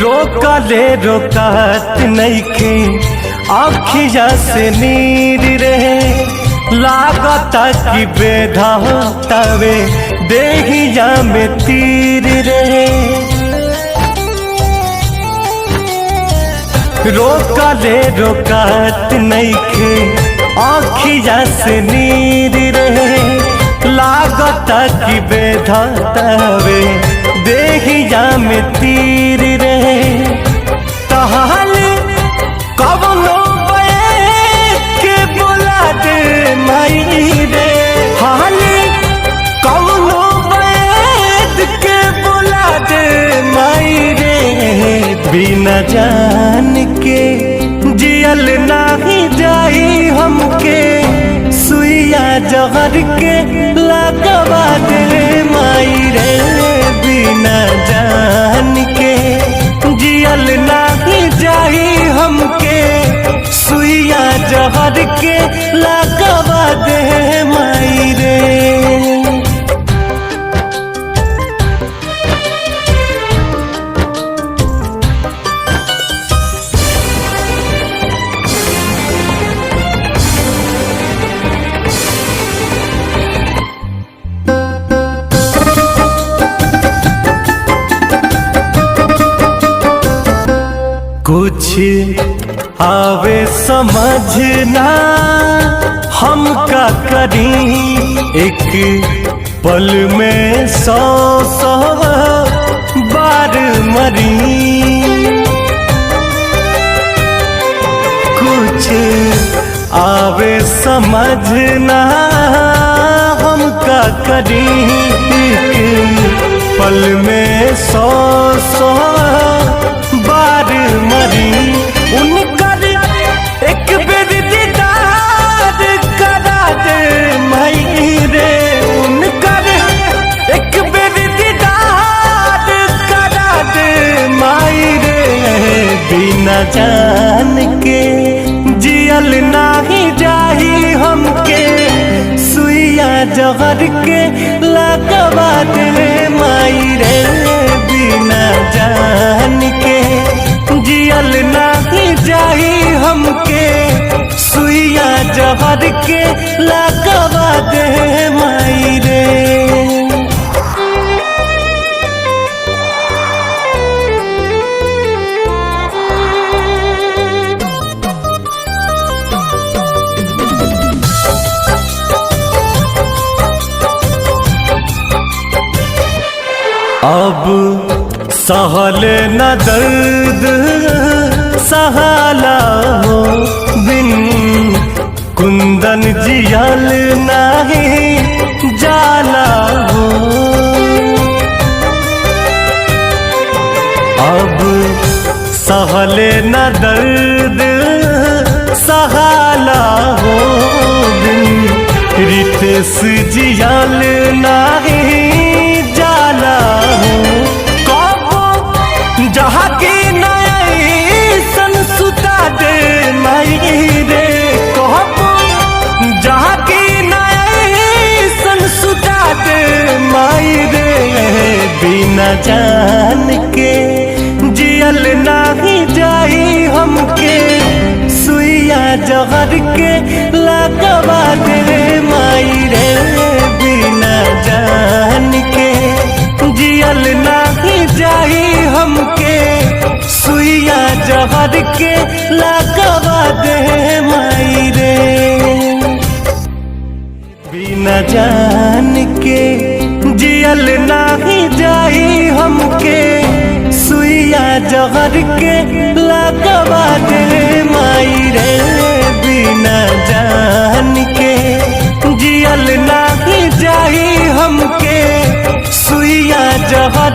रोकले रोकात नइखे आँखिया से नीर रहे, लागता कि बेधातावे देहिया में तीर रहे। रोकले रोकात नइखे आँखिया से नीर रहे, लागता कि बेधातावे देहिया में तीर रहे। तहाल कवनो के बोला दे माई रे, हाल कवनो के बोला दे माई रे। बिना जान के जियल नाही जाई हमके, सुइया जहर के लगवा दे माई रे। बिना जान के जियल नाही जाई हमके, सुइया जहर के लगवा दे माई रे। कुछ आवे समझना हम का करी, एक पल में 100 बार मरी। कुछ आवे समझना हम का करी, एक पल में 100 बार मरी। उनकर एक बेर दीदार करा दे माई रे, उनकर एक बेर दीदार करा दे माई रे। बिना जान के जियल नाही जाही हमके, सुइया जहर के लगवा दे माई रे। बिना जान के जियल नाही जाई हमके, सुइया जहर के लगवा दे माई रे। अब सहल न दर्द सहाला हो, बिन कुंदन जियल नहीं जाला हो। अब सहल न दर्द सहाला हो, बिन रितेश जियल नहीं जाला हो। जहाँ की नई सन सुता दे माई रे, कहबो जहाँ की नई सन सुता दे माई रे। बिना जान के जियल नाही जाई हमके, सुइया जहर के लगवा दे माई रे। बिना जान के जियल नाही जाई हमके, सुइया जहर के लगवा दे माई रे। बिना जान के जियल नाही जाई हमके, सुइया जहर के लगवा दे माई रे। बिना जान के जियल नाही जाई हमके, सुइया जहर